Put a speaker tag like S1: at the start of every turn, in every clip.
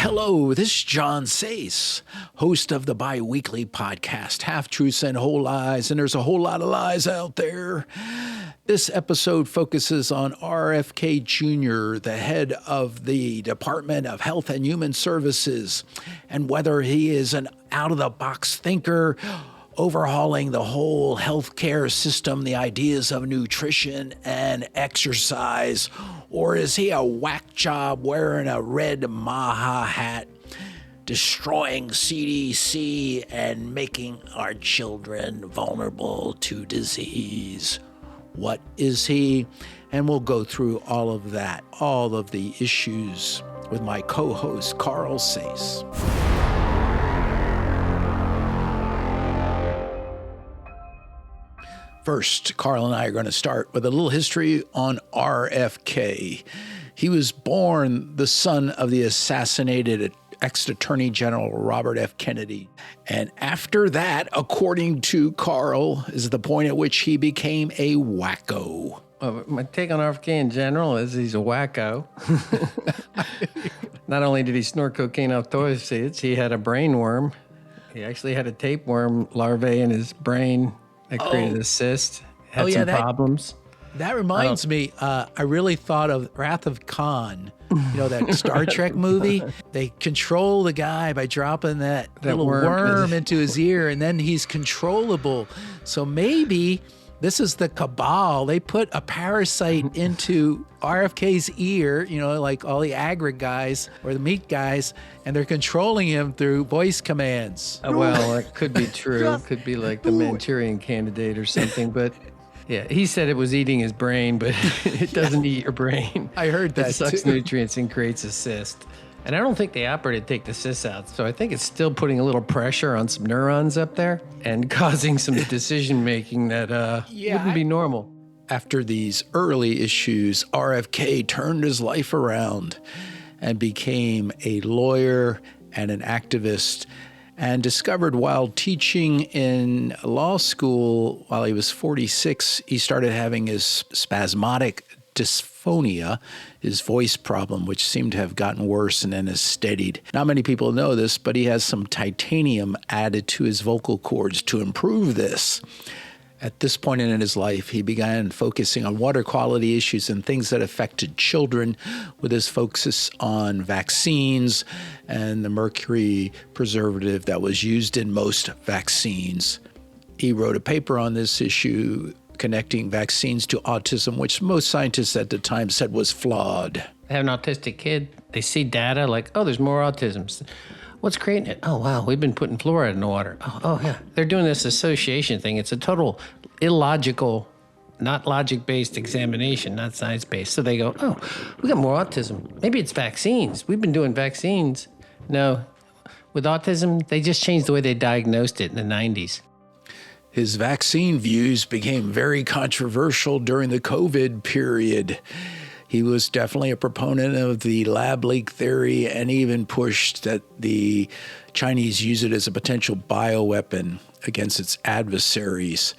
S1: Hello, this is John Sace, host of the bi-weekly podcast, Half Truths and Whole Lies, and there's a whole lot of lies out there. This episode focuses on RFK Jr., the head of the Department of Health and Human Services, and whether he is an out-of-the-box thinker, overhauling the whole healthcare system, the ideas of nutrition and exercise, or is he a whack job wearing a red Maha hat, destroying CDC and making our children vulnerable to disease? What is he? And we'll go through all of that, all of the issues with my co-host, Carl Sace. First, Carl and I are going to start with a little history on RFK. He was born the son of the assassinated ex-Attorney General Robert F. Kennedy. And after that, according to Carl, is the point at which he became a wacko.
S2: Well, my take on RFK in general is he's a wacko. Not only did he snort cocaine off toilet seats, he had a brain worm. He actually had a tapeworm larvae in his brain. That created a cyst, had some problems.
S1: That reminds me, I really thought of Wrath of Khan, that Star Trek movie. They control the guy by dropping that little worm into his ear, and then he's controllable. So maybe this is the cabal. They put a parasite into RFK's ear, like all the agri guys or the meat guys, and they're controlling him through voice commands.
S2: Well, it could be true. It could be like the Manchurian Candidate or something, but yeah, he said it was eating his brain, but it doesn't eat your brain.
S1: I heard that.
S2: It sucks nutrients and creates a cyst. And I don't think they operated to take the cysts out. So I think it's still putting a little pressure on some neurons up there and causing some decision-making that wouldn't be normal.
S1: After these early issues, RFK turned his life around and became a lawyer and an activist, and discovered while teaching in law school, while he was 46, he started having his spasmodic dysphonia, his voice problem, which seemed to have gotten worse and then has steadied. Not many people know this, but he has some titanium added to his vocal cords to improve this. At this point in his life, he began focusing on water quality issues and things that affected children, with his focus on vaccines and the mercury preservative that was used in most vaccines. He wrote a paper on this issue, connecting vaccines to autism, which most scientists at the time said was flawed.
S2: I have an autistic kid. They see data like, there's more autism. What's creating it? Oh, wow, we've been putting fluoride in the water. Oh, yeah. They're doing this association thing. It's a total illogical, not logic-based examination, not science-based. So they go, we got more autism. Maybe it's vaccines. We've been doing vaccines. No, with autism, they just changed the way they diagnosed it in the 90s.
S1: His vaccine views became very controversial during the COVID period. He was definitely a proponent of the lab leak theory and even pushed that the Chinese use it as a potential bioweapon against its adversaries.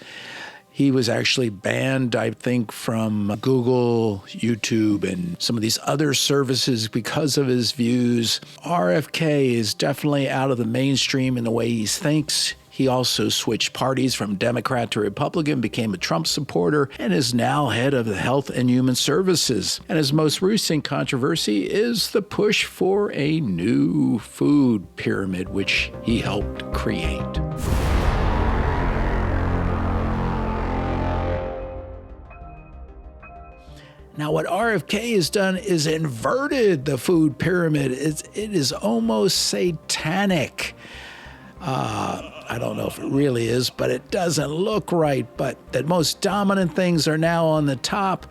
S1: He was actually banned, I think, from Google, YouTube, and some of these other services because of his views. RFK is definitely out of the mainstream in the way he thinks. He also switched parties from Democrat to Republican, became a Trump supporter, and is now head of the Health and Human Services. And his most recent controversy is the push for a new food pyramid, which he helped create. Now, what RFK has done is inverted the food pyramid. It is almost satanic. I don't know if it really is, but it doesn't look right. But that most dominant things are now on the top,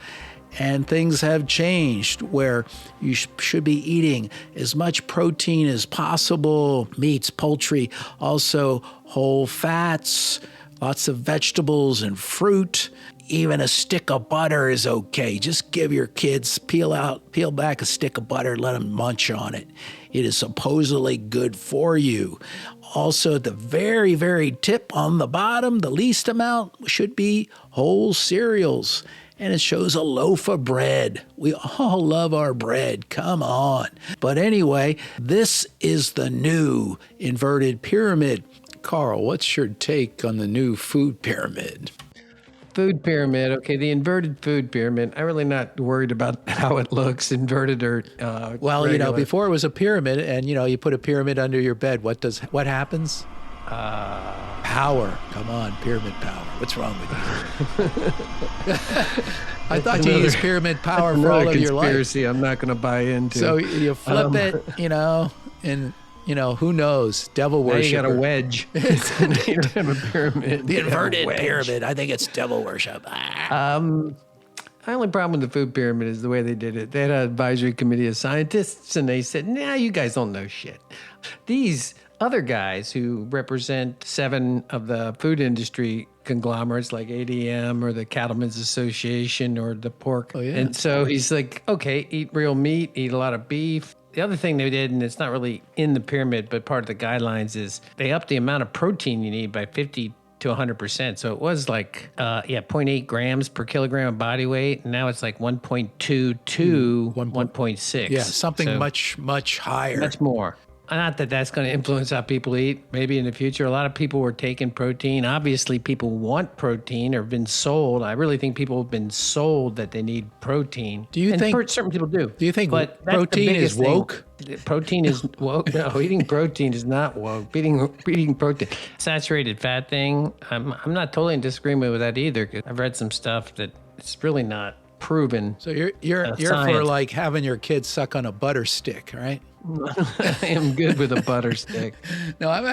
S1: and things have changed where you should be eating as much protein as possible, meats, poultry, also whole fats, lots of vegetables and fruit. Even a stick of butter is okay. Just give your kids, peel back a stick of butter, let them munch on it. It is supposedly good for you. Also, at the very, very tip on the bottom, the least amount should be whole cereals. and it shows a loaf of bread. We all love our bread. Come on. But anyway, this is the new inverted pyramid. Carl, what's your take on the new food pyramid?
S2: Food pyramid. Okay, the inverted food pyramid. I'm really not worried about how it looks, inverted or
S1: well,
S2: regular.
S1: Before it was a pyramid, and you put a pyramid under your bed. What happens? Power. Come on, pyramid power. What's wrong with you? I thought you used pyramid power for all of your life.
S2: Conspiracy I'm not going to buy into.
S1: So you flip it, and who knows? Devil worship.
S2: You got a wedge. You don't have a pyramid.
S1: The inverted pyramid. I think it's devil worship.
S2: My only problem with the food pyramid is the way they did it. They had an advisory committee of scientists, and they said, nah, you guys don't know shit. These other guys who represent 7 of the food industry conglomerates like ADM or the Cattlemen's Association or the pork.
S1: Oh, yeah.
S2: And so he's like, okay, eat real meat, eat a lot of beef. The other thing they did, and it's not really in the pyramid, but part of the guidelines, is they upped the amount of protein you need by 50 to 100%. So it was like, 0.8 grams per kilogram of body weight. And now it's like 1.2 to 1.6.
S1: Yeah, something much, much higher.
S2: Much more. Not that that's going to influence how people eat. Maybe in the future, a lot of people were taking protein. Obviously, people want protein or have been sold. I really think people have been sold that they need protein.
S1: Do you think
S2: certain people do?
S1: Do you think
S2: but
S1: protein is woke?
S2: Protein is woke. No, eating protein is not woke. Eating protein, saturated fat thing. I'm not totally in disagreement with that either. 'Cause I've read some stuff that it's really not proven.
S1: So you're for like having your kids suck on a butter stick, right?
S2: I am good with a butter stick.
S1: No, I'd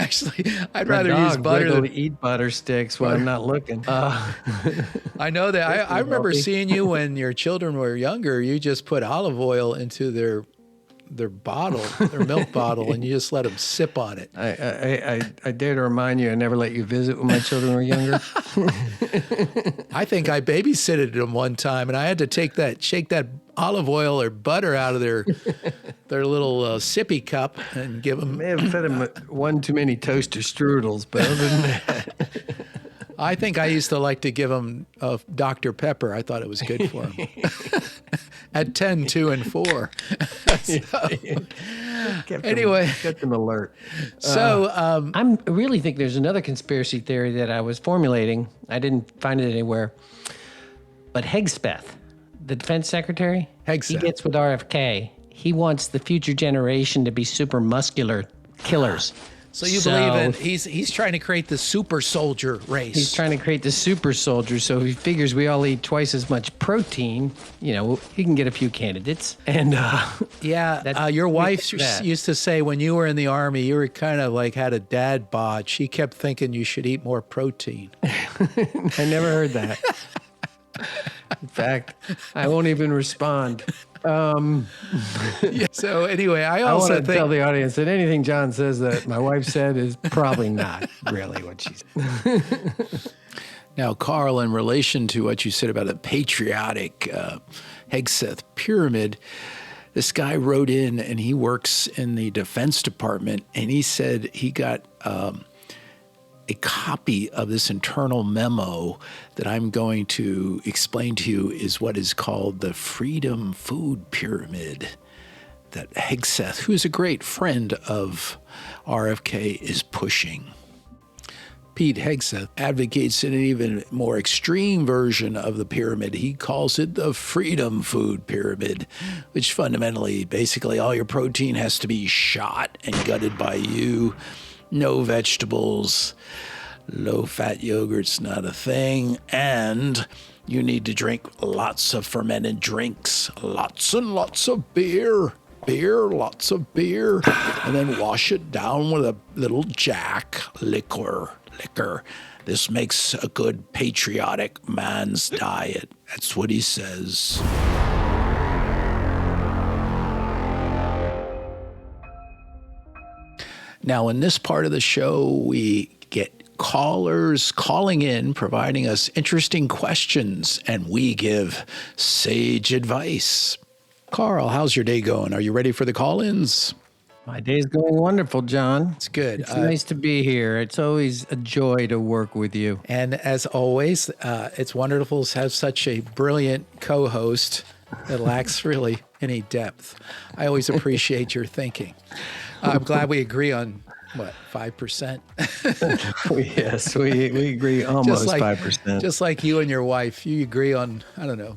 S1: rather use butter
S2: than eat butter sticks when I'm not looking.
S1: I know that. I remember seeing you when your children were younger. You just put olive oil into their bottle, their milk bottle, and you just let them sip on it.
S2: I dare to remind you, I never let you visit when my children were younger.
S1: I think I babysitted them one time, and I had to shake that olive oil or butter out of their little sippy cup and give them.
S2: May have fed them one too many toaster strudels, but other than that.
S1: I think I used to like to give them Dr. Pepper. I thought it was good for them. At 10, 2, and 4. Anyway.
S2: Kept them alert.
S1: So
S2: I really think there's another conspiracy theory that I was formulating. I didn't find it anywhere. But Hegseth, the defense secretary, he gets with RFK. He wants the future generation to be super muscular killers.
S1: So you believe in he's trying to create the super soldier race.
S2: He's trying to create the super soldier, so he figures we all eat twice as much protein. He can get a few candidates. And
S1: your wife used to say when you were in the Army, you were kind of like had a dad bod. She kept thinking you should eat more protein.
S2: I never heard that. In fact, I won't even respond.
S1: So anyway, I also
S2: want to tell the audience that anything John says that my wife said is probably not really what she said.
S1: Now, Carl, in relation to what you said about a patriotic Hegseth pyramid, this guy wrote in, and he works in the Defense Department, and he said he got a copy of this internal memo that I'm going to explain to you is what is called the Freedom Food Pyramid that Hegseth, who is a great friend of RFK, is pushing. Pete Hegseth advocates an even more extreme version of the pyramid. He calls it the Freedom Food Pyramid, which fundamentally, basically, all your protein has to be shot and gutted by you. No vegetables, low-fat yogurt's not a thing, and you need to drink lots of fermented drinks, lots and lots of beer, lots of beer, and then wash it down with a little Jack liquor. This makes a good patriotic man's diet. That's what he says. Now, in this part of the show, we get callers calling in, providing us interesting questions, and we give sage advice. Carl, how's your day going? Are you ready for the call-ins?
S2: My day's going wonderful, John.
S1: It's good.
S2: It's nice to be here. It's always a joy to work with you.
S1: And as always, it's wonderful to have such a brilliant co-host that lacks really any depth. I always appreciate your thinking. I'm glad we agree on, 5%?
S2: Yes, we agree almost 5%.
S1: Just like you and your wife, you agree on, I don't know,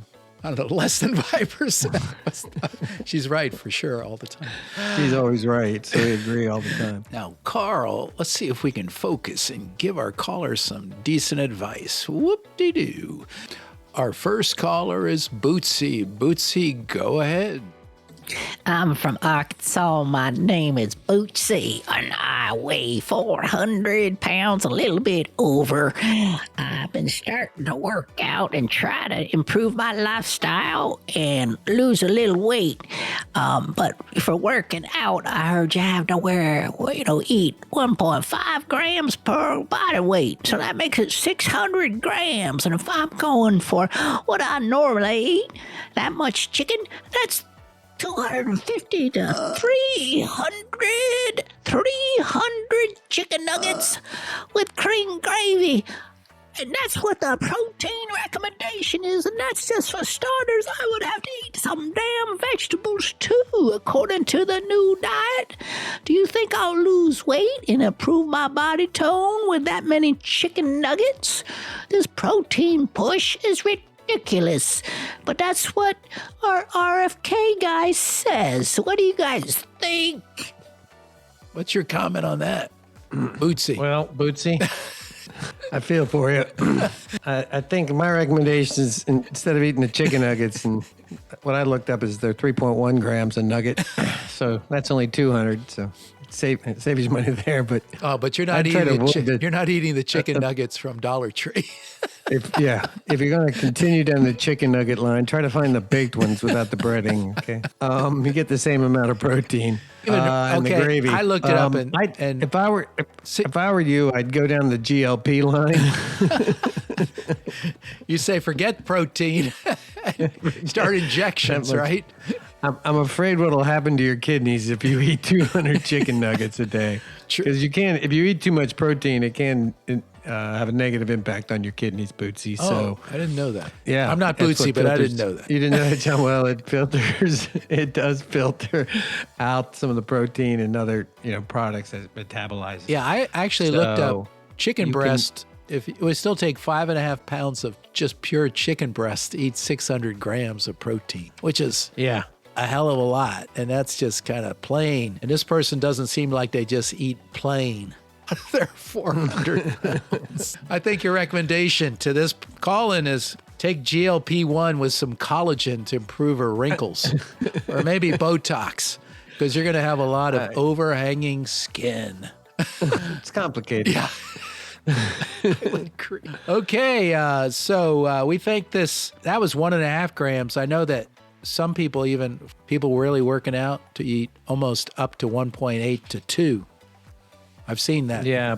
S1: less than 5%. She's right for sure all the time.
S2: She's always right, so we agree all the time.
S1: Now, Carl, let's see if we can focus and give our caller some decent advice. Whoop-de-doo. Our first caller is Bootsy. Bootsy, go ahead.
S3: I'm from Arkansas. My name is Bootsy, and I weigh 400 pounds, a little bit over. I've been starting to work out and try to improve my lifestyle and lose a little weight. But for working out, I heard you have to eat 1.5 grams per body weight. So that makes it 600 grams. And if I'm going for what I normally eat, that much chicken, that's 250 to 300 chicken nuggets with cream gravy. And that's what the protein recommendation is, and that's just for starters. I would have to eat some damn vegetables too, according to the new diet. Do you think I'll lose weight and improve my body tone with that many chicken nuggets? This protein push is ridiculous, but that's what our RFK guy says. What do you guys think?
S1: What's your comment on that, Bootsy?
S2: Well, Bootsy, I feel for you. I think my recommendation is instead of eating the chicken nuggets, and what I looked up is they're 3.1 grams a nugget, so that's only 200. So saves you money there. But
S1: you're not you're not eating the chicken nuggets from Dollar Tree.
S2: If you're going to continue down the chicken nugget line, try to find the baked ones without the breading. Okay, you get the same amount of protein and the gravy.
S1: I looked it up, and
S2: if I were you, I'd go down the GLP line.
S1: You say forget protein, start injections, right?
S2: I'm afraid what'll happen to your kidneys if you eat 200 chicken nuggets a day. Because you can, if you eat too much protein, it can have a negative impact on your kidneys, Bootsy. So
S1: I didn't know that.
S2: Yeah,
S1: I'm not Bootsy, but I didn't know that.
S2: You didn't know that, John? Well, it does filter out some of the protein and other products that it metabolizes.
S1: Yeah, I actually looked up chicken breast. If it would still take 5.5 pounds of just pure chicken breast to eat 600 grams of protein, which is a hell of a lot. And that's just kind of plain. And this person doesn't seem like they just eat plain. They're 400 pounds. I think your recommendation to this call-in is take GLP-1 with some collagen to improve her wrinkles, or maybe Botox, because you're going to have a lot of overhanging skin.
S2: It's complicated.
S1: Yeah. Okay, so we think that was 1.5 grams. I know that some people really working out to eat almost up to 1.8 to 2. I've seen that.
S2: Yeah.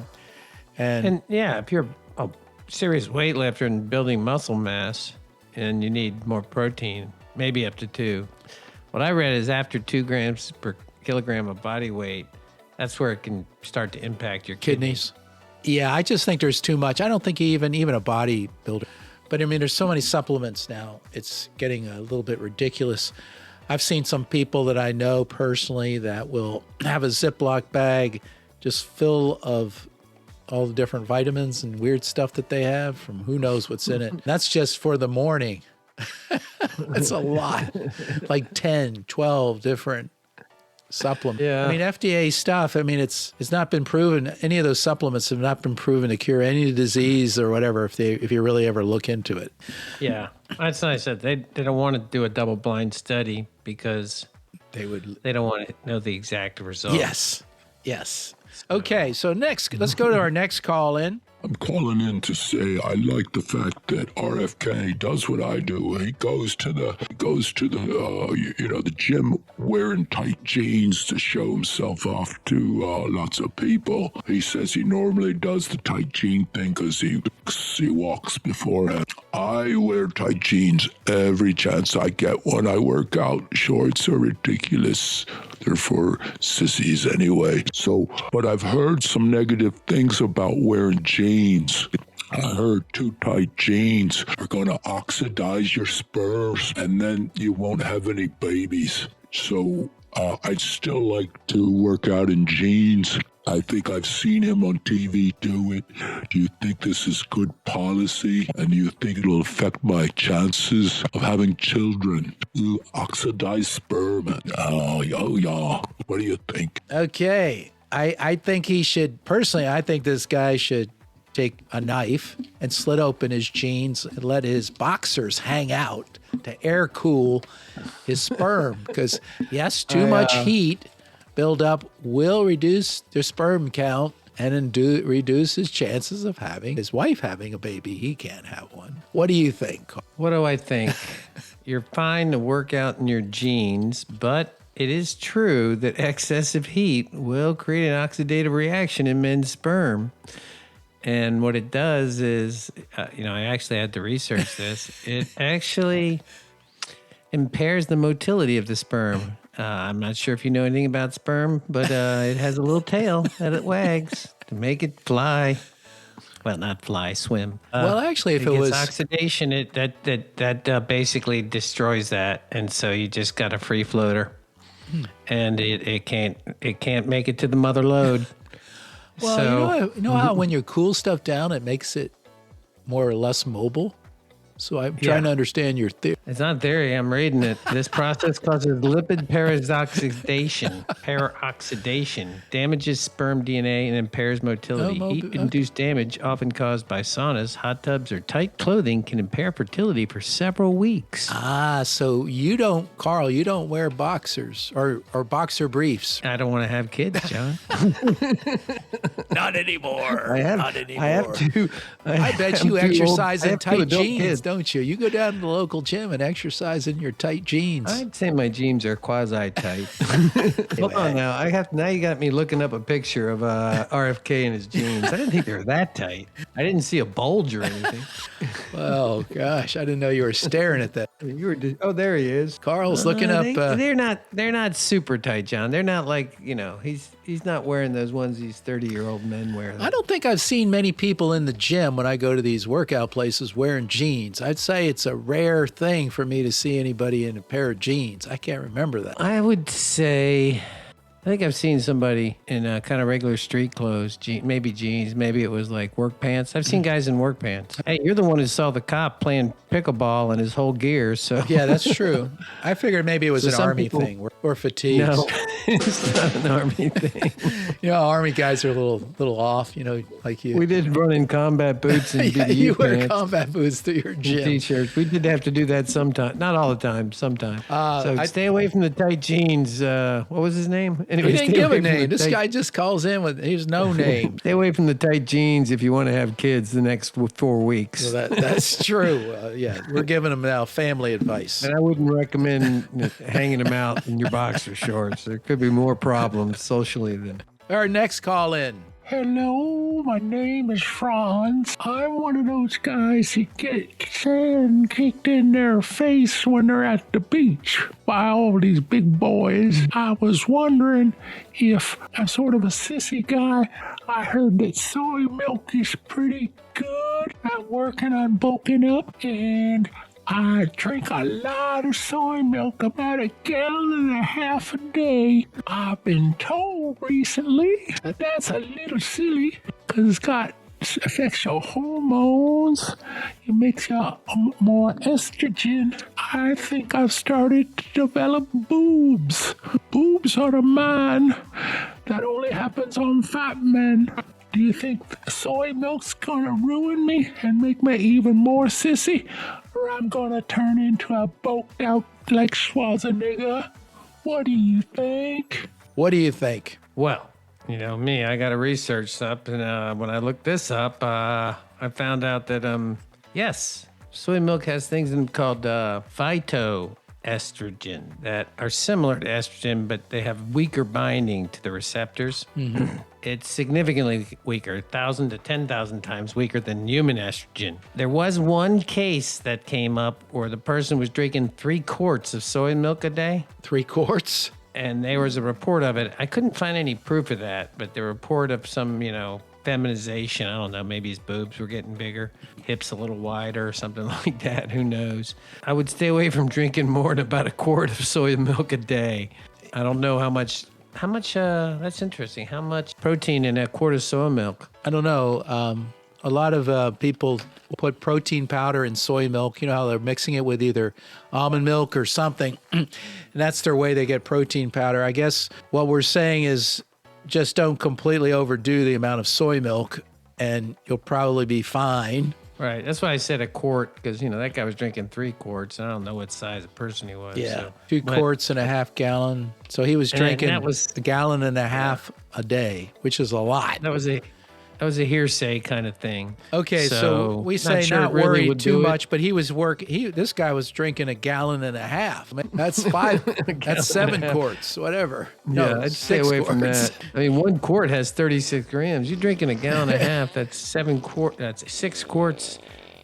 S1: And
S2: if you're a serious weightlifter and building muscle mass and you need more protein, maybe up to 2. What I read is after 2 grams per kilogram of body weight, that's where it can start to impact your kidneys.
S1: Yeah, I just think there's too much. I don't think even a bodybuilder. But I mean, there's so many supplements now. It's getting a little bit ridiculous. I've seen some people that I know personally that will have a Ziploc bag just full of all the different vitamins and weird stuff that they have from who knows what's in it. That's just for the morning. That's a lot. Like 10, 12 different supplements.
S2: Yeah.
S1: I mean, FDA stuff, it's not been proven. Any of those supplements have not been proven to cure any disease or whatever if you really ever look into it.
S2: Yeah. That's nice that they don't want to do a double-blind study because they don't want to know the exact result.
S1: Yes. Okay, so next, let's go to our next call in.
S4: I'm calling in to say I like the fact that RFK does what I do. He goes to the gym wearing tight jeans to show himself off to lots of people. He says he normally does the tight jean thing because he walks beforehand. I wear tight jeans every chance I get when I work out. Shorts are ridiculous. They're for sissies anyway. So, but I've heard some negative things about wearing jeans. I heard too tight jeans are going to oxidize your sperms and then you won't have any babies. So I'd still like to work out in jeans. I think I've seen him on TV do it. Do you think this is good policy? And do you think it'll affect my chances of having children? Ooh, oxidized sperm. Oh, yeah. What do you think?
S1: Okay. I think he should, personally, I think this guy should take a knife and slit open his jeans and let his boxers hang out to air cool his sperm, because yes, too much heat buildup will reduce their sperm count and reduce his chances of having his wife having a baby. He can't have one. What do you think, Carl?
S2: What do I think? You're fine to work out in your jeans, but it is true that excessive heat will create an oxidative reaction in men's sperm. And what it does is, I actually had to research this. It actually impairs the motility of the sperm. I'm not sure if you know anything about sperm, but it has a little tail that it wags to make it fly. Well, not fly, swim.
S1: Well, actually, if it was
S2: oxidation, that basically destroys that, and so you just got a free floater, and it can't make it to the mother load.
S1: Well,
S2: so,
S1: you know how when you cool stuff down, it makes it more or less mobile? So I'm trying to understand your theory.
S2: It's not theory. I'm reading it. This process causes lipid peroxidation, damages sperm DNA, and impairs motility. Heat-induced damage, often caused by saunas, hot tubs, or tight clothing, can impair fertility for several weeks.
S1: So you don't, Carl, you don't wear boxers or boxer briefs.
S2: I don't want to have kids, John.
S1: Not anymore. Not anymore.
S2: I have to.
S1: I bet you exercise in tight jeans, don't you? You go down to the local gym and exercise in your tight jeans.
S2: I'd say my jeans are quasi-tight. Hold on now. Now you got me looking up a picture of RFK in his jeans. I didn't think they were that tight. I didn't see a bulge or anything.
S1: Oh gosh, I didn't know you were staring at that.
S2: Oh, there he is.
S1: Carl's looking up.
S2: They're not super tight, John. They're not like, he's not wearing those ones these 30-year-old men wear.
S1: I don't think I've seen many people in the gym when I go to these workout places wearing jeans. I'd say it's a rare thing for me to see anybody in a pair of jeans. I can't remember that.
S2: I would say, I think I've seen somebody in kind of regular street clothes, maybe jeans, maybe it was like work pants. I've seen guys in work pants. Hey, you're the one who saw the cop playing pickleball in his whole gear, so.
S1: Yeah, that's true. I figured maybe it was an army thing or fatigues.
S2: No, it's not an army thing.
S1: Army guys are a little off, like you.
S2: We did run in combat boots and BDU
S1: you wear
S2: pants.
S1: combat boots to your gym.
S2: T-shirts. We did have to do that sometime. Not all the time, sometime. Stay away from the tight jeans. What was his name? Anyway,
S1: he didn't give a name. This guy just calls in with his no name.
S2: Stay away from the tight jeans if you want to have kids the next 4 weeks.
S1: Well, that's true. We're giving them now family advice.
S2: And I wouldn't recommend hanging them out in your boxer shorts. There could be more problems socially than.
S1: Our next call in.
S5: Hello, my name is Franz. I'm one of those guys who get sand kicked in their face when they're at the beach by all these big boys. I was wondering if I'm sort of a sissy guy. I heard that soy milk is pretty good. I'm working on bulking up, and I drink a lot of soy milk, about 1.5 gallons a day. I've been told recently that that's a little silly because it affects your hormones. It makes you more estrogen. I think I've started to develop boobs. Boobs are a man that only happens on fat men. Do you think soy milk's gonna ruin me and make me even more sissy? Or I'm gonna turn into a bulked out like Schwarzenegger? What do you think?
S1: What do you think?
S2: Well, me, I got to research up, and when I looked this up, I found out that, yes, soy milk has things in called phytoestrogens estrogen that are similar to estrogen, but they have weaker binding to the receptors. It's significantly weaker, 1,000 to 10,000 times weaker than human estrogen. There was one case that came up where the person was drinking 3 quarts of soy milk a day.
S1: 3 quarts?
S2: And there was a report of it. I couldn't find any proof of that, but the report of some, feminization. I don't know. Maybe his boobs were getting bigger, hips a little wider or something like that. Who knows? I would stay away from drinking more than about 1 quart of soy milk a day. I don't know how much, that's interesting. How much protein in 1 quart of soy milk?
S1: I don't know. A lot of people put protein powder in soy milk. You know how they're mixing it with either almond milk or something. And that's their way they get protein powder. I guess what we're saying is just don't completely overdo the amount of soy milk and you'll probably be fine.
S2: Right. That's why I said 1 quart because, that guy was drinking 3 quarts. I don't know what size of person he was.
S1: Yeah.
S2: So.
S1: 2 quarts and a half gallon. So he was drinking
S2: that was
S1: 1.5 gallons a day, which is a lot.
S2: That was a hearsay kind of thing.
S1: Okay, so we say not worry too much, but he was this guy was drinking 1.5 gallons. I mean, that's that's 7 quarts, whatever. No,
S2: I'd stay away from that. I mean, 1 quart has 36 grams. You're drinking 1.5 gallons. That's 7 quarts. That's 6 quarts.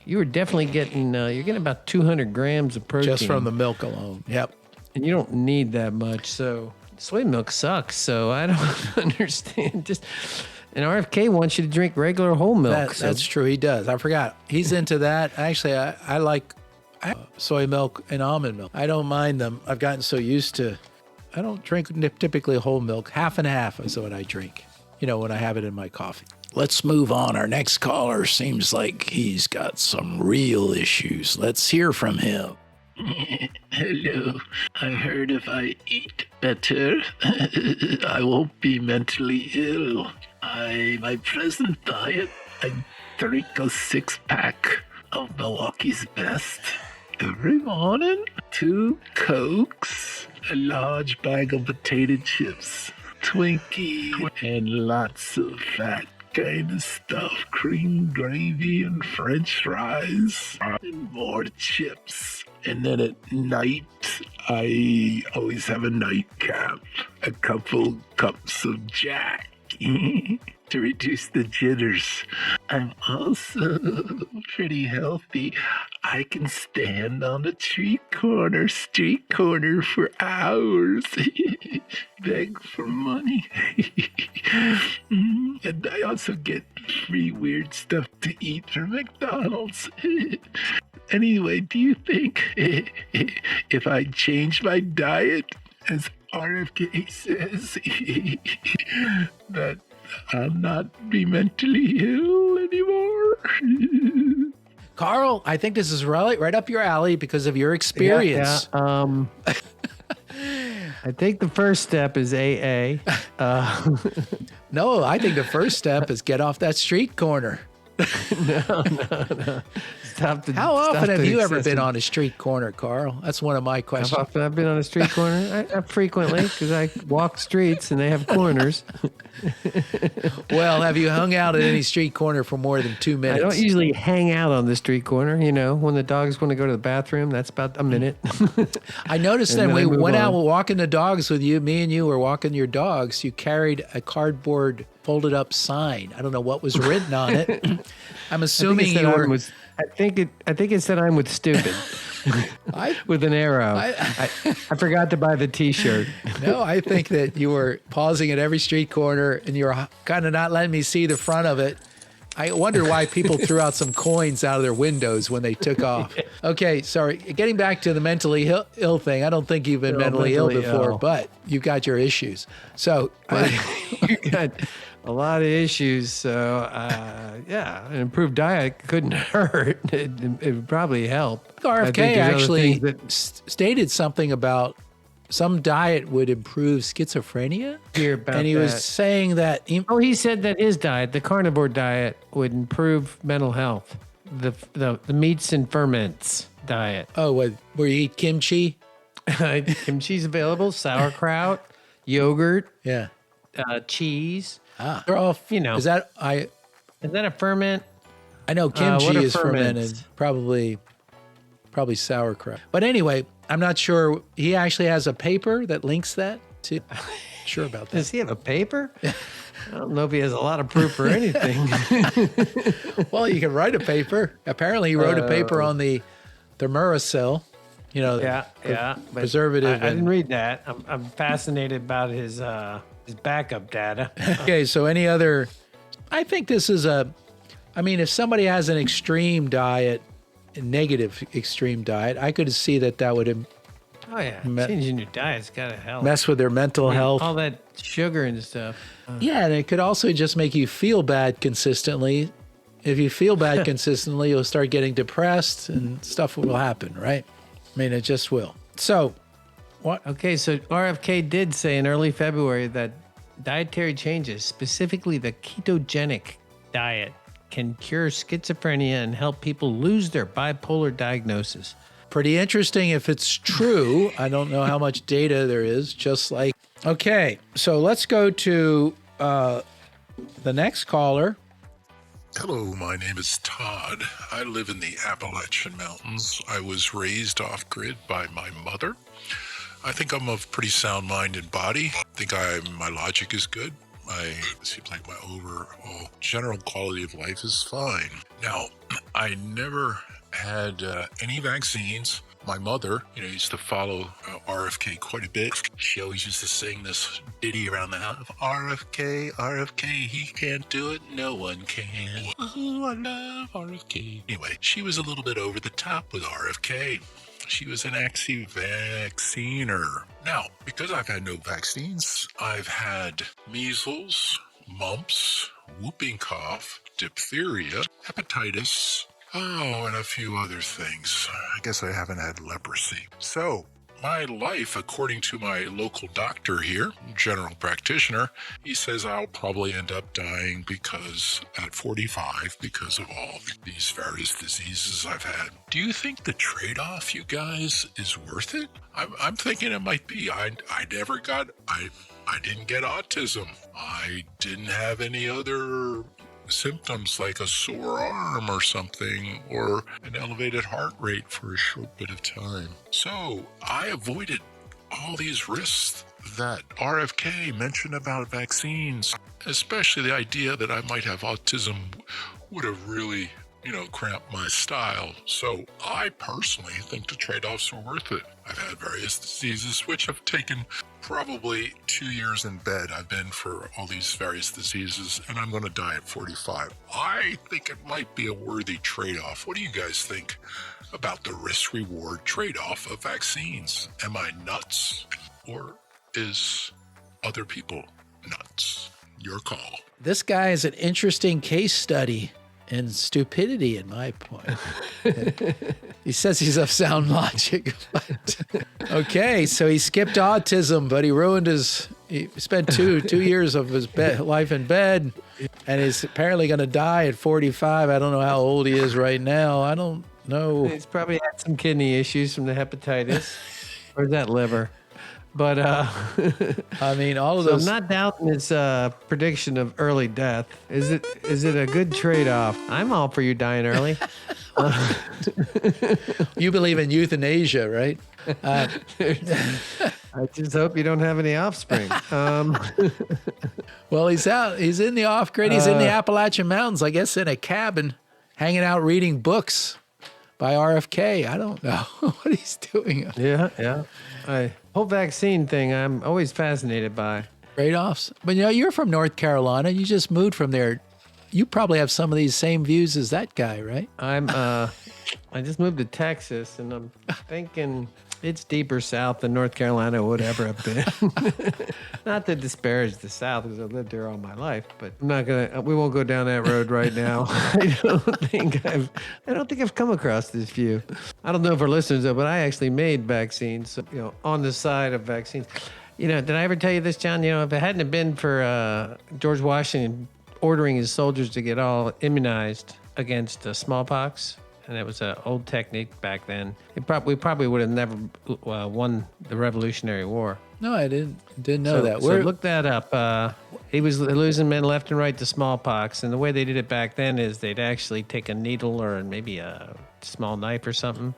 S2: You were definitely getting, you're getting about 200 grams of protein.
S1: Just from the milk alone. Yep.
S2: And you don't need that much. So soy milk sucks. So I don't understand. And RFK wants you to drink regular whole milk.
S1: That's true. He does. I forgot. He's into that. Actually, I like soy milk and almond milk. I don't mind them. I've gotten so used to. I don't drink typically whole milk. Half and half is what I drink. When I have it in my coffee. Let's move on. Our next caller seems like he's got some real issues. Let's hear from him.
S6: Hello. I heard if I eat better, I won't be mentally ill. My present diet, I drink a 6-pack of Milwaukee's Best every morning, 2 Cokes, a large bag of potato chips, Twinkie, and lots of fat kind of stuff, cream gravy and French fries, and more chips. And then at night, I always have a nightcap, a couple cups of Jack to reduce the jitters. I'm also pretty healthy. I can stand on the street corner for hours, beg for money. And I also get free weird stuff to eat from McDonald's. Anyway, do you think if I change my diet, as RFK says, that I'll not be mentally ill anymore?
S1: Carl, I think this is right up your alley because of your experience.
S2: Yeah. I think the first step is AA.
S1: No, I think the first step is get off that street corner.
S2: No.
S1: How often have you ever been on a street corner, Carl? That's one of my questions.
S2: How often I've been on a street corner? I frequently, because I walk streets and they have corners.
S1: Well, have you hung out at any street corner for more than 2 minutes?
S2: I don't usually hang out on the street corner. When the dogs want to go to the bathroom, that's about a minute.
S1: I noticed that we went out walking the dogs with you. Me and you were walking your dogs. You carried a cardboard folded up sign. I don't know what was written on it. I'm assuming you were...
S2: I think it said I'm with stupid. With an arrow. I forgot to buy the T-shirt.
S1: No, I think that you were pausing at every street corner and you were kind of not letting me see the front of it. I wonder why people threw out some coins out of their windows when they took off. Okay, sorry. Getting back to the mentally ill thing, I don't think you've been mentally ill before, but you've got your issues. So
S2: you got a lot of issues. So, an improved diet couldn't hurt. It would probably help.
S1: RFK actually stated something about some diet would improve schizophrenia. And he was saying that...
S2: he said that his diet, the carnivore diet, would improve mental health. The meats and ferments diet.
S1: Oh, where you eat kimchi?
S2: Kimchi's available, sauerkraut, yogurt, cheese.
S1: They're all, is that
S2: a ferment?
S1: I know kimchi is fermented, probably sauerkraut. But anyway, I'm not sure. He actually has a paper that links that to. Sure about that.
S2: Does he have a paper? I don't know if he has a lot of proof or anything.
S1: Well, you can write a paper. Apparently, he wrote a paper on the Duracell.
S2: Yeah. But
S1: Preservative.
S2: I didn't read that. I'm fascinated about his backup data.
S1: Okay, so any other? I think this is if somebody has an extreme diet, a negative extreme diet, I could see that would
S2: Oh yeah, changing your diet's gotta help.
S1: mess with their mental health.
S2: All that sugar and stuff.
S1: Yeah, and it could also just make you feel bad consistently. If you feel bad consistently, you'll start getting depressed and stuff will happen, right? I mean, it just will. So, what?
S2: Okay, so RFK did say in early February that dietary changes, specifically the ketogenic diet, can cure schizophrenia and help people lose their bipolar diagnosis.
S1: Pretty interesting if it's true. I don't know how much data there is, okay, so let's go to the next caller.
S4: Hello, my name is Todd. I live in the Appalachian Mountains. I was raised off-grid by my mother. I think I'm of pretty sound mind and body. I think my logic is good. It seems like my overall general quality of life is fine. Now, I never had any vaccines. My mother, used to follow RFK quite a bit. She always used to sing this ditty around the house. RFK, RFK, he can't do it, no one can. Oh, I love RFK. Anyway, she was a little bit over the top with RFK. She was an anti-vacciner. Now, because I've had no vaccines, I've had measles, mumps, whooping cough, diphtheria, hepatitis, and a few other things. I guess I haven't had leprosy. So, my life, according to my local doctor here, general practitioner, he says I'll probably end up dying at 45 because of all these various diseases I've had. Do you think the trade-off, you guys, is worth it? I'm thinking it might be. I didn't get autism. I didn't have any other symptoms like a sore arm or something, or an elevated heart rate for a short bit of time. So I avoided all these risks that RFK mentioned about vaccines, especially the idea that I might have autism would have really, cramped my style. So I personally think the trade-offs are worth it. I've had various diseases which have taken probably 2 years in bed. I've been for all these various diseases, and I'm going to die at 45. I think it might be a worthy trade-off. What do you guys think about the risk-reward trade-off of vaccines? Am I nuts, or is other people nuts? Your call.
S1: This guy is an interesting case study in stupidity, in my point. He says he's of sound logic. But okay, so he skipped autism, but he spent two years of his life in bed, and he's apparently going to die at 45. I don't know how old he is right now. I don't know.
S2: He's probably had some kidney issues from the hepatitis. Or that liver. But
S1: all of those.
S2: I'm not doubting his prediction of early death. Is it a good trade-off? I'm all for you dying early.
S1: You believe in euthanasia, right?
S2: I just hope you don't have any offspring.
S1: Well, he's out. He's in the off-grid. He's in the Appalachian Mountains, I guess, in a cabin, hanging out reading books by RFK. I don't know what he's doing.
S2: Yeah. Whole vaccine thing, I'm always fascinated by.
S1: Trade-offs. But you're from North Carolina. You just moved from there. You probably have some of these same views as that guy, right?
S2: I just moved to Texas, and I'm thinking it's deeper south than North Carolina would ever have been. Not to disparage the South, because I've lived there all my life, but we won't go down that road right now. I don't think I've come across this view. I don't know if our listeners know, but I actually made vaccines, so, on the side of vaccines. Did I ever tell you this, John? If it hadn't been for George Washington ordering his soldiers to get all immunized against smallpox, and it was an old technique back then, we probably would have never won the Revolutionary War.
S1: No, I didn't know that.
S2: So look that up. He was losing men left and right to smallpox, and the way they did it back then is they'd actually take a needle or maybe a small knife or something,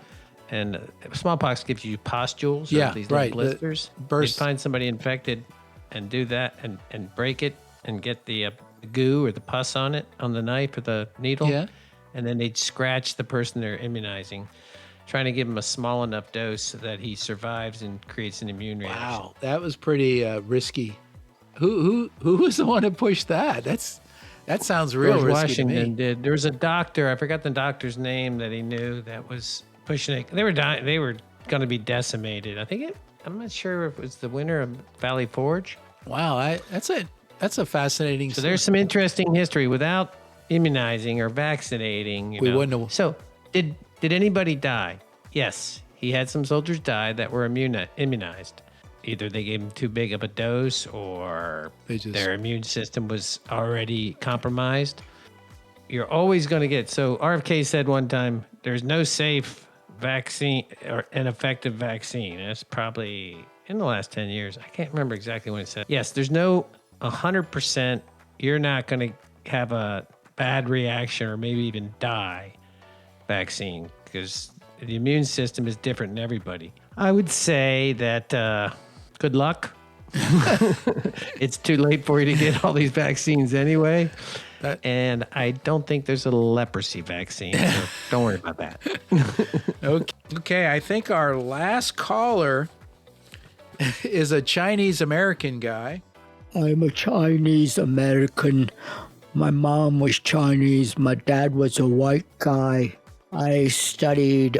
S2: And smallpox gives you pustules,
S1: Yeah,
S2: or these
S1: right,
S2: little
S1: the
S2: blisters.
S1: burst.
S2: You'd find somebody infected and do that and break it and get the goo or the pus on it, on the knife or the needle.
S1: Yeah.
S2: And then they'd scratch the person they're immunizing, trying to give him a small enough dose so that he survives and creates an immune reaction.
S1: Wow, that was pretty risky. Who was the one who pushed that? That sounds real
S2: George
S1: risky to me.
S2: Washington did. There was a doctor, I forgot the doctor's name, that he knew that was pushing it. They were dying. They were going to be decimated. I'm not sure if it was the winner of Valley Forge.
S1: Wow, that's a fascinating.
S2: So there's some interesting history. Without immunizing or vaccinating,
S1: We wouldn't have-
S2: So did anybody die? Yes, he had some soldiers die that were immunized. Either they gave them too big of a dose, or their immune system was already compromised. You're always going to get. So RFK said one time, "There's no safe vaccine or an effective vaccine." And that's probably in the last 10 years. I can't remember exactly when it said. Yes, there's no 100%. You're not going to have a bad reaction or maybe even die vaccine, because the immune system is different in everybody. I would say that good luck. It's too late for you to get all these vaccines anyway. And I don't think there's a leprosy vaccine, so don't worry about that.
S1: Okay, I think our last caller is a Chinese American guy.
S7: I'm a Chinese American. My mom was Chinese. My dad was a white guy. I studied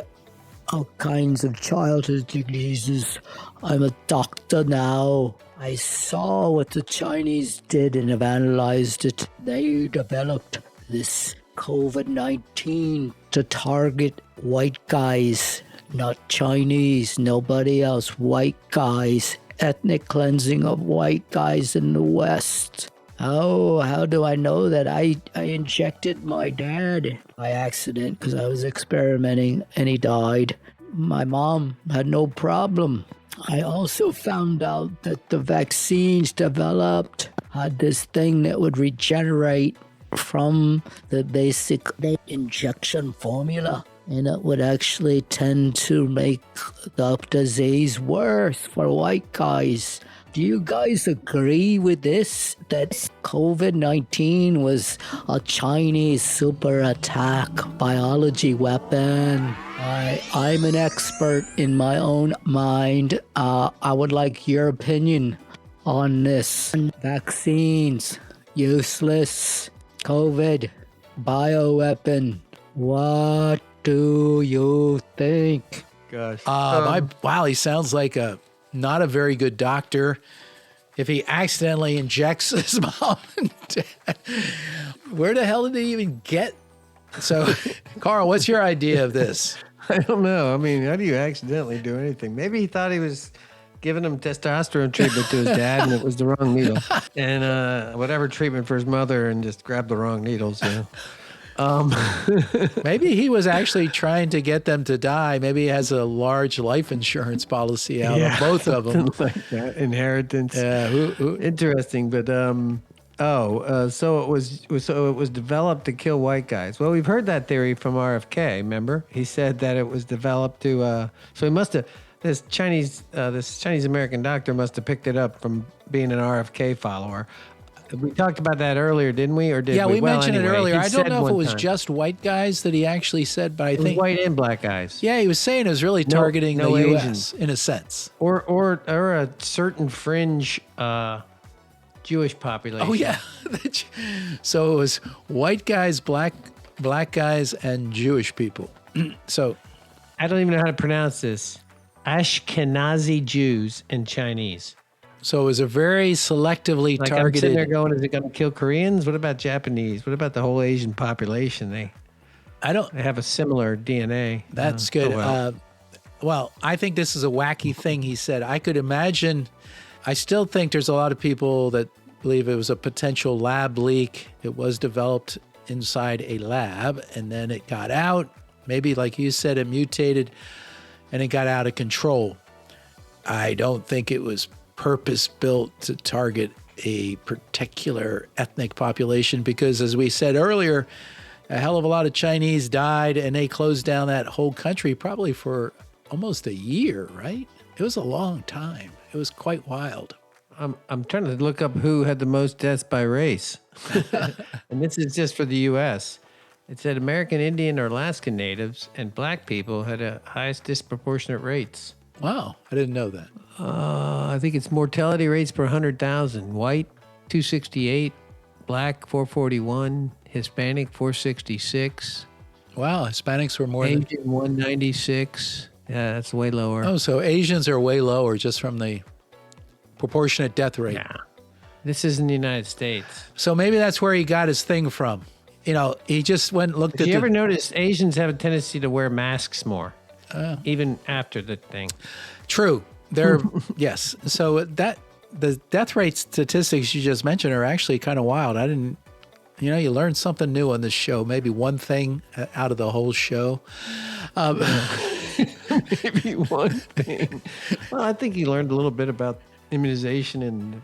S7: all kinds of childhood diseases. I'm a doctor now. I saw what the Chinese did and have analyzed it. They developed this COVID-19 to target white guys, not Chinese, nobody else, white guys. Ethnic cleansing of white guys in the West. Oh, how do I know that? I injected my dad by accident because I was experimenting and he died. My mom had no problem. I also found out that the vaccines developed had this thing that would regenerate from the basic injection formula. And it would actually tend to make the disease worse for white guys. Do you guys agree with this? That COVID-19 was a Chinese super attack biology weapon? I'm an expert in my own mind. I would like your opinion on this. Vaccines, useless. COVID, bioweapon. What do you think?
S2: Gosh.
S1: Wow, he sounds like not a very good doctor. If he accidentally injects his mom and dad, where the hell did he even get? So, Carl, what's your idea of this?
S2: I don't know. I mean, how do you accidentally do anything? Maybe he thought he was giving him testosterone treatment to his dad and it was the wrong needle. And whatever treatment for his mother and just grabbed the wrong needles.
S1: Maybe he was actually trying to get them to die. Maybe he has a large life insurance policy out of both of them.
S2: Like that. Inheritance.
S1: Yeah,
S2: Interesting, but so it was developed to kill white guys. Well, we've heard that theory from RFK. Remember, he said that it was developed to. So he must have this Chinese American doctor must have picked it up from being an RFK follower. We talked about that earlier, didn't we? Or did we?
S1: Yeah, we mentioned it earlier. I don't know if it was
S2: time.
S1: just white guys that he actually said, but I think
S2: white and black guys.
S1: Yeah, he was saying it was really targeting
S2: no
S1: the U.S.
S2: Asians.
S1: in a sense.
S2: Or a certain fringe Jewish population.
S1: Oh yeah. So it was white guys, black guys, and Jewish people. So
S2: I don't even know how to pronounce this. Ashkenazi Jews and Chinese.
S1: So it was a very selectively
S2: like
S1: targeted.
S2: I'm sitting there going, is it going to kill Koreans? What about Japanese? What about the whole Asian population? They have a similar DNA.
S1: That's good.
S2: Oh,
S1: well, I think this is a wacky thing he said. I could imagine. I still think there's a lot of people that believe it was a potential lab leak. It was developed inside a lab, and then it got out. Maybe, like you said, it mutated, and it got out of control. I don't think it was purpose-built to target a particular ethnic population because, as we said earlier, a hell of a lot of Chinese died, and they closed down that whole country probably for almost a year, right? It was a long time. It was quite wild.
S2: I'm trying to look up who had the most deaths by race. And this is just for the U.S. It said American Indian or Alaskan natives and black people had the highest disproportionate rates.
S1: Wow, I didn't know that.
S2: I think it's mortality rates per 100,000. White, 268. Black, 441. Hispanic, 466.
S1: Wow, Hispanics were more
S2: Asian,
S1: than...
S2: 196. Yeah, that's way lower.
S1: Oh, so Asians are way lower just from the proportionate death rate.
S2: Yeah. This is in the United States.
S1: So maybe that's where he got his thing from. You know, he just went and looked at
S2: Have you ever noticed Asians have a tendency to wear masks more, even after the thing?
S1: True. They're, yes. So the death rate statistics you just mentioned are actually kind of wild. I didn't, you know, you learn something new on this show, maybe one thing out of the whole show.
S2: Maybe one thing. Well, I think you learned a little bit about immunization and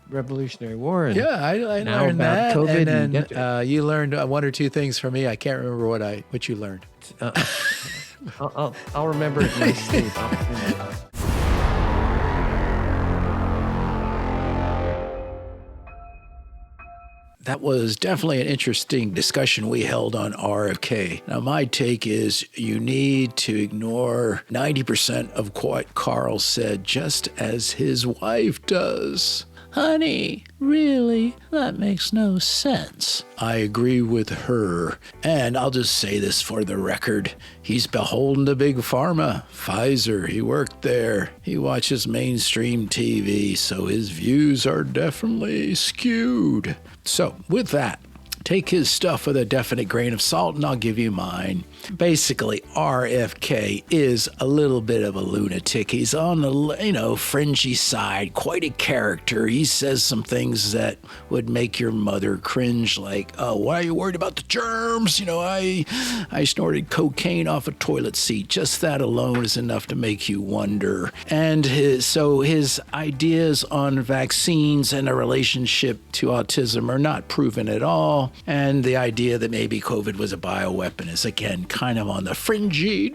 S2: Revolutionary War. And
S1: yeah, I learned that. COVID and then you learned one or two things from me. I can't remember what you learned.
S2: I'll remember it in my sleep.
S1: That was definitely an interesting discussion we held on RFK. Now, my take is you need to ignore 90% of what Carl said, just as his wife does. Honey, really? That makes no sense. I agree with her. And I'll just say this for the record. He's beholden to Big Pharma, Pfizer. He worked there. He watches mainstream TV, so his views are definitely skewed. So, with that, take his stuff with a definite grain of salt, and I'll give you mine. Basically, RFK is a little bit of a lunatic. He's on the, fringy side, quite a character. He says some things that would make your mother cringe, like, oh, why are you worried about the germs? I snorted cocaine off a toilet seat. Just that alone is enough to make you wonder. And his ideas on vaccines and a relationship to autism are not proven at all. And the idea that maybe COVID was a bioweapon is, again, kind of on the fringy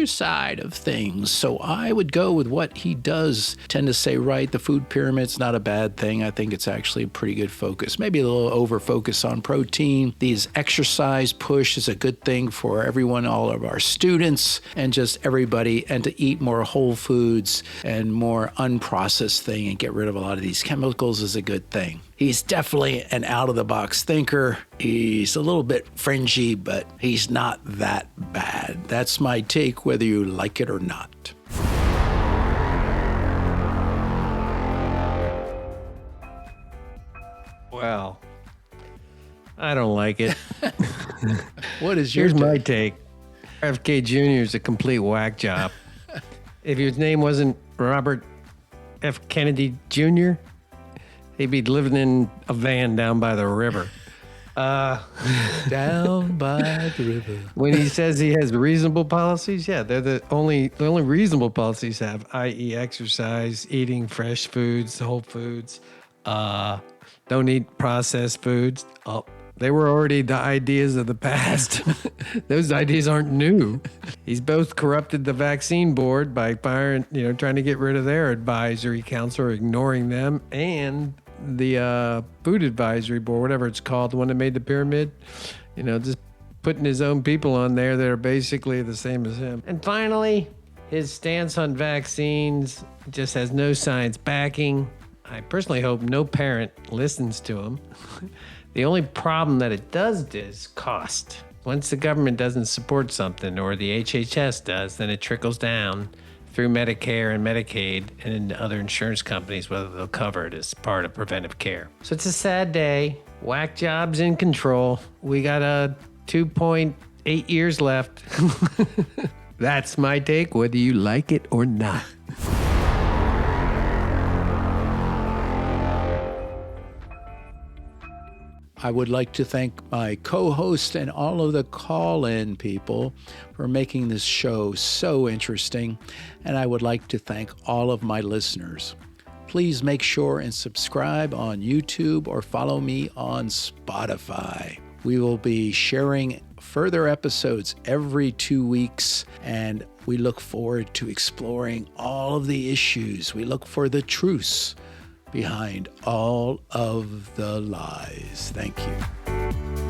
S1: side of things. So I would go with what he does tend to say, right? The food pyramid's not a bad thing. I think it's actually a pretty good focus. Maybe a little over focus on protein. These exercise push is a good thing for everyone, all of our students, and just everybody, and to eat more whole foods and more unprocessed thing and get rid of a lot of these chemicals is a good thing. He's definitely an out-of-the-box thinker. He's a little bit fringy, but he's not that bad. That's my take, whether you like it or not.
S2: Well, I don't like it.
S1: What is your
S2: Here's my take. RFK Jr. is a complete whack job. If his name wasn't Robert F. Kennedy Jr., he'd be living in a van down by the river.
S1: Down by the river.
S2: When he says he has reasonable policies, yeah, they're the only reasonable policies have, i.e. exercise, eating fresh foods, whole foods, don't eat processed foods. Oh, they were already the ideas of the past. Those ideas aren't new. He's both corrupted the vaccine board by firing, trying to get rid of their advisory council or ignoring them, and the food advisory board, whatever it's called, the one that made the pyramid, just putting his own people on there that are basically the same as him. And finally, his stance on vaccines just has no science backing. I personally hope no parent listens to him. The only problem that it does is cost. Once the government doesn't support something, or the HHS does, then it trickles down through Medicare and Medicaid and other insurance companies, whether they'll cover it as part of preventive care. So it's a sad day. Whack job's in control. We got 2.8 years left. That's my take, whether you like it or not.
S1: I would like to thank my co-host and all of the call-in people for making this show so interesting, and I would like to thank all of my listeners. Please make sure and subscribe on YouTube or follow me on Spotify. We will be sharing further episodes every 2 weeks, and we look forward to exploring all of the issues. We look for the truths behind all of the lies. Thank you.